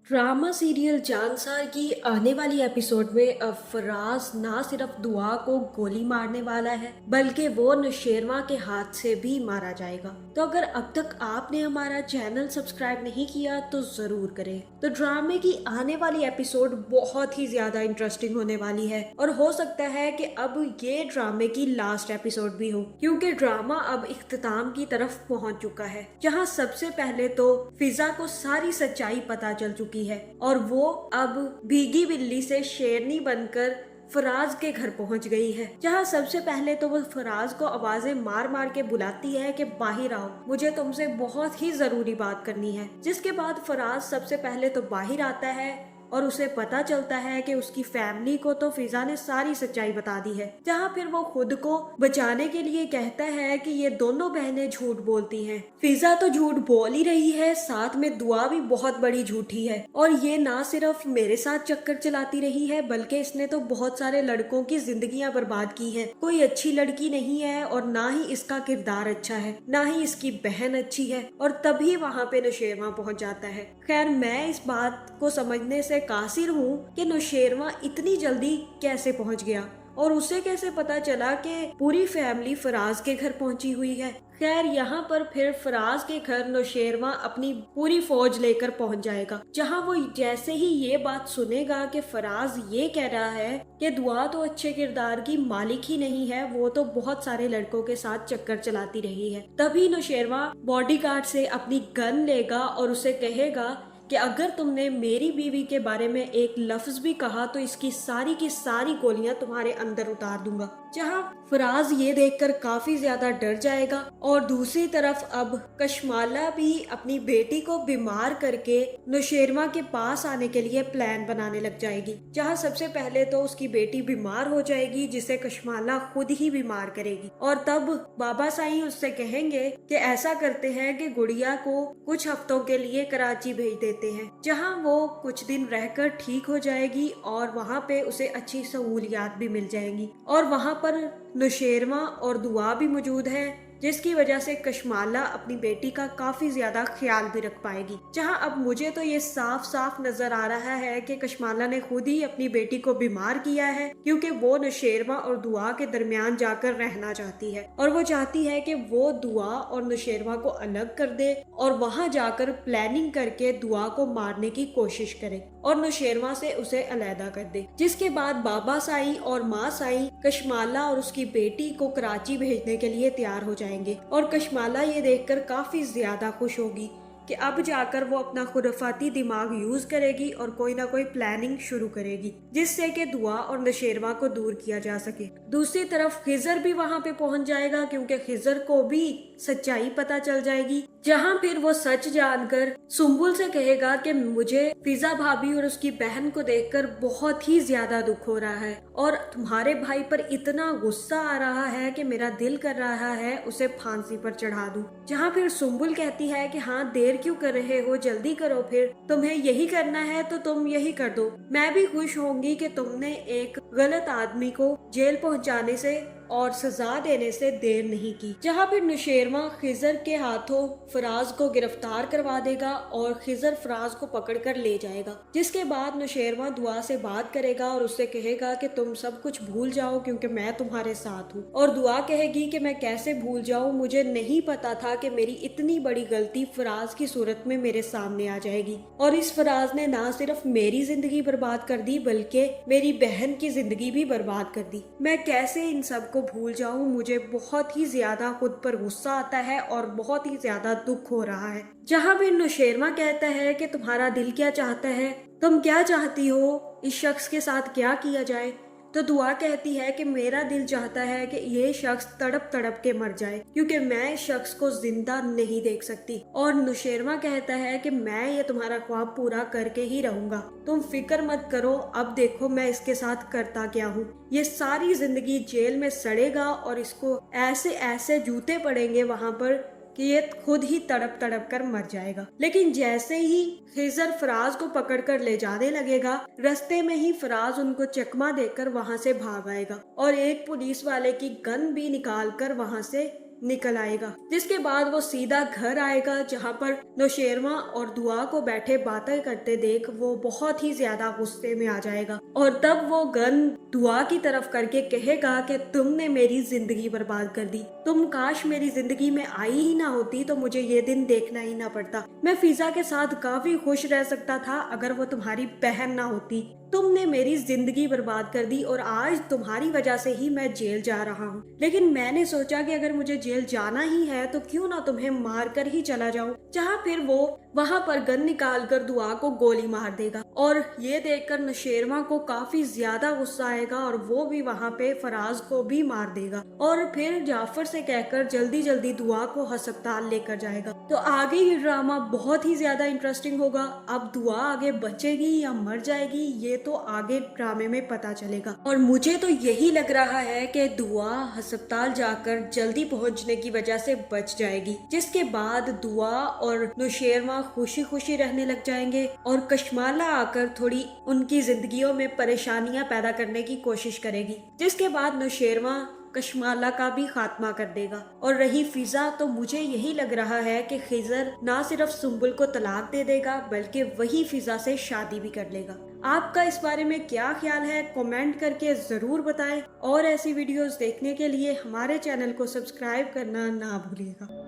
Drama serial Jansar की आने वाली एपिसोड में अब फराज ना सिर्फ दुआ को गोली मारने वाला है बल्कि वो नौशेरमा के हाथ से भी मारा जाएगा। तो अगर अब तक आपने हमारा चैनल सब्सक्राइब नहीं किया तो जरूर करें। तो ड्रामे की आने वाली एपिसोड बहुत ही ज्यादा इंटरेस्टिंग होने वाली है और हो सकता है कि अब ये ड्रामे की लास्ट एपिसोड भी हो, क्योंकि ड्रामा अब इख्तिताम की तरफ पहुंच चुका है, जहां सबसे पहले तो फिजा को सारी सच्चाई पता चल चुकी है और वो अब भीगी बिल्ली से शेरनी बनकर फराज के घर पहुंच गई है। जहां सबसे पहले तो वो फराज को आवाजें मार मार के बुलाती है कि बाहर आओ, मुझे तुमसे बहुत ही जरूरी बात करनी है। जिसके बाद फराज सबसे पहले तो बाहर आता है और उसे पता चलता है कि उसकी फैमिली को तो फिजा ने सारी सच्चाई बता दी है। जहां फिर वो खुद को बचाने के लिए कहता है कि ये दोनों बहनें झूठ बोलती हैं। फिजा तो झूठ बोल ही रही है, साथ में दुआ भी बहुत बड़ी झूठी है और ये ना सिर्फ मेरे साथ चक्कर चलाती रही है बल्कि इसने तो बहुत सारे लड़कों की जिंदगियां बर्बाद की हैं। कोई अच्छी लड़की नहीं है और ना ही इसका किरदार अच्छा है, ना ही इसकी बहन अच्छी है। और तभी वहाँ पे नौशेरमा पहुँच जाता है। खैर, मैं इस बात को समझने से कासिर हूँ कि नौशेरमा इतनी जल्दी कैसे पहुँच गया और उसे कैसे पता चला कि पूरी फैमिली फराज के घर पहुंची हुई है। खैर, यहाँ पर फिर फराज के घर नौशेरमा अपनी पूरी फौज लेकर पहुंच जाएगा। जहाँ वो जैसे ही ये बात सुनेगा कि फराज ये कह रहा है कि दुआ तो अच्छे किरदार की मालिक ही नहीं है, वो तो बहुत सारे लड़कों के साथ चक्कर चलाती रही है, तभी नौशेरमा बॉडीगार्ड से अपनी गन लेगा और उसे कहेगा कि अगर तुमने मेरी बीवी के बारे में एक लफ्ज भी कहा तो इसकी सारी की सारी गोलियां तुम्हारे अंदर उतार दूंगा। जहां फराज ये देखकर काफी ज्यादा डर जाएगा और दूसरी तरफ अब कशमाला भी अपनी बेटी को बीमार करके नौशेरमा के पास आने के लिए प्लान बनाने लग जाएगी। जहां सबसे पहले तो उसकी बेटी बीमार हो जाएगी जिसे कशमाला खुद ही बीमार करेगी और तब बाबा साईं उससे कहेंगे कि ऐसा करते हैं कि गुड़िया को कुछ हफ्तों के लिए कराची भेज देते हैं, जहां वो कुछ दिन रहकर ठीक हो जाएगी और वहां पे उसे अच्छी सहूलियात भी मिल जाएंगी। और वहां पर नौशेरमा और दुआ भी मौजूद है, जिसकी वजह से कशमाला अपनी बेटी का काफी ज्यादा ख्याल भी रख पाएगी। जहां अब मुझे तो ये साफ साफ नजर आ रहा है कि कशमाला ने खुद ही अपनी बेटी को बीमार किया है, क्योंकि वो नौशेरमा और दुआ के दरमियान जाकर रहना चाहती है और वो चाहती है कि वो दुआ और नौशेरमा को अलग कर दे और वहां जाकर प्लानिंग करके दुआ को मारने की कोशिश करे और नौशेरमा से उसे अलहदा कर दे। जिसके बाद बाबा साईं और माँ साईं कशमाला और उसकी बेटी को कराची भेजने के लिए तैयार हो जाएंगे और कशमाला ये देखकर काफी ज्यादा खुश होगी कि अब जाकर वो अपना खुराफाती दिमाग यूज करेगी और कोई ना कोई प्लानिंग शुरू करेगी जिससे कि दुआ और नौशेरमा को दूर किया जा सके। दूसरी तरफ खिजर भी वहां पे पहुंच जाएगा, क्योंकि खिजर को भी सच्चाई पता चल जाएगी। जहां फिर वो सच जानकर सुम्बुल से कहेगा कि मुझे फिजा भाभी और उसकी बहन को देखकर बहुत ही ज्यादा दुख हो रहा है और तुम्हारे भाई पर इतना गुस्सा आ रहा है कि मेरा दिल कर रहा है उसे फांसी पर चढ़ा दूं। जहां फिर सुम्बुल कहती है कि हाँ, देर क्यों कर रहे हो, जल्दी करो, फिर तुम्हें यही करना है तो तुम यही कर दो। मैं भी खुश होंगी कि तुमने एक गलत आदमी को जेल पहुंचाने से और सजा देने से देर नहीं की। जहां फिर नौशेरमा खिजर के हाथों फराज को गिरफ्तार करवा देगा और खिजर फराज को पकड़कर ले जाएगा। जिसके बाद नौशेरमा दुआ से बात करेगा और उससे कहेगा कि तुम सब कुछ भूल जाओ क्योंकि मैं तुम्हारे साथ हूँ। और दुआ कहेगी कि मैं कैसे भूल जाऊँ, मुझे नहीं पता था कि मेरी इतनी बड़ी गलती फराज की सूरत में मेरे सामने आ जाएगी और इस फराज ने ना सिर्फ मेरी जिंदगी बर्बाद कर दी बल्कि मेरी बहन की जिंदगी भी बर्बाद कर दी। मैं कैसे इन सब भूल जाऊं, मुझे बहुत ही ज्यादा खुद पर गुस्सा आता है और बहुत ही ज्यादा दुख हो रहा है। जहां भी नौशेरमा कहता है कि तुम्हारा दिल क्या चाहता है, तुम क्या चाहती हो इस शख्स के साथ क्या किया जाए, तो दुआ कहती है कि मेरा दिल चाहता है कि ये शख्स तड़प तड़प के मर जाए क्योंकि मैं इस शख्स को जिंदा नहीं देख सकती। और नौशेरमा कहता है कि मैं ये तुम्हारा ख्वाब पूरा करके ही रहूंगा, तुम फिक्र मत करो, अब देखो मैं इसके साथ करता क्या हूँ। ये सारी जिंदगी जेल में सड़ेगा और इसको ऐसे ऐसे जूते पड़ेंगे वहां पर कि ये खुद ही तड़प तड़प कर मर जाएगा। लेकिन जैसे ही खिजर फराज को पकड़कर ले जाने लगेगा, रास्ते में ही फराज उनको चकमा देकर वहां से भाग आएगा और एक पुलिस वाले की गन भी निकाल कर वहां से निकल आएगा, जिसके बाद वो सीधा घर आएगा जहाँ पर नौशेरवा और दुआ को बैठे बातें करते देख वो बहुत ही ज्यादा गुस्से में आ जाएगा और तब वो गन दुआ की तरफ करके कहेगा कि तुमने मेरी जिंदगी बर्बाद कर दी, तुम काश मेरी जिंदगी में आई ही ना होती तो मुझे ये दिन देखना ही ना पड़ता। मैं फिजा के साथ काफी खुश रह सकता था अगर वो तुम्हारी बहन ना होती। तुमने मेरी जिंदगी बर्बाद कर दी और आज तुम्हारी वजह से ही मैं जेल जा रहा हूँ। लेकिन मैंने सोचा कि अगर मुझे जेल जाना ही है तो क्यों ना तुम्हें मार कर ही चला जाऊं। जहाँ फिर वो वहाँ पर गन निकाल कर दुआ को गोली मार देगा और ये देखकर नौशेरवा को काफी ज्यादा गुस्सा आएगा और वो भी वहाँ पे फराज को भी मार देगा और फिर जाफर से कहकर जल्दी जल्दी दुआ को अस्पताल लेकर जाएगा। तो आगे ये ड्रामा बहुत ही ज्यादा इंटरेस्टिंग होगा। अब दुआ आगे बचेगी या मर जाएगी ये तो आगे ड्रामे में पता चलेगा और मुझे तो यही लग रहा है कि दुआ अस्पताल जाकर जल्दी पहुंचने की वजह से बच जाएगी, जिसके बाद दुआ और नौशेरवा खुशी खुशी रहने लग जाएंगे और कशमाला आकर थोड़ी उनकी जिंदगियों में परेशानियां पैदा करने की कोशिश करेगी, जिसके बाद नौशेरवा कशमाला का भी खात्मा कर देगा। और रही फिजा तो मुझे यही लग रहा है कि खिजर ना सिर्फ सुम्बुल को तलाक दे देगा बल्कि वही फिजा से शादी भी कर लेगा। आपका इस बारे में क्या ख्याल है कमेंट करके जरूर बताएं और ऐसी वीडियोस देखने के लिए हमारे चैनल को सब्सक्राइब करना ना भूलिएगा।